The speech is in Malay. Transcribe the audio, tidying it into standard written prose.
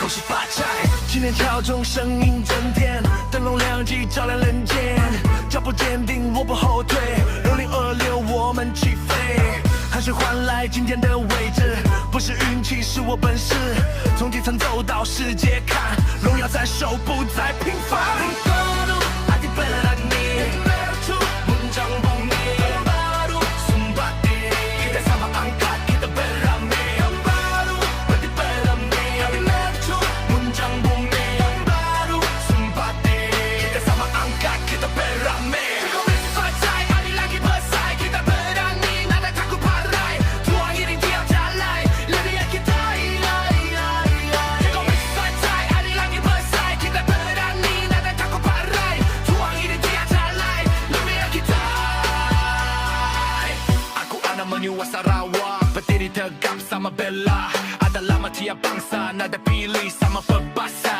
恭喜发财！今天敲钟，声音震天，灯笼亮起，照亮人间。脚步坚定，我不后退。2026，我们起飞。汗水换来今天的位置，不是运气，是我本事。从底层走到世界看，荣耀在手，不再平凡。Menyu Sarawak berdiri tegap sama bela. Ada lama tiap bangsa, nada pilih sama berbahasa.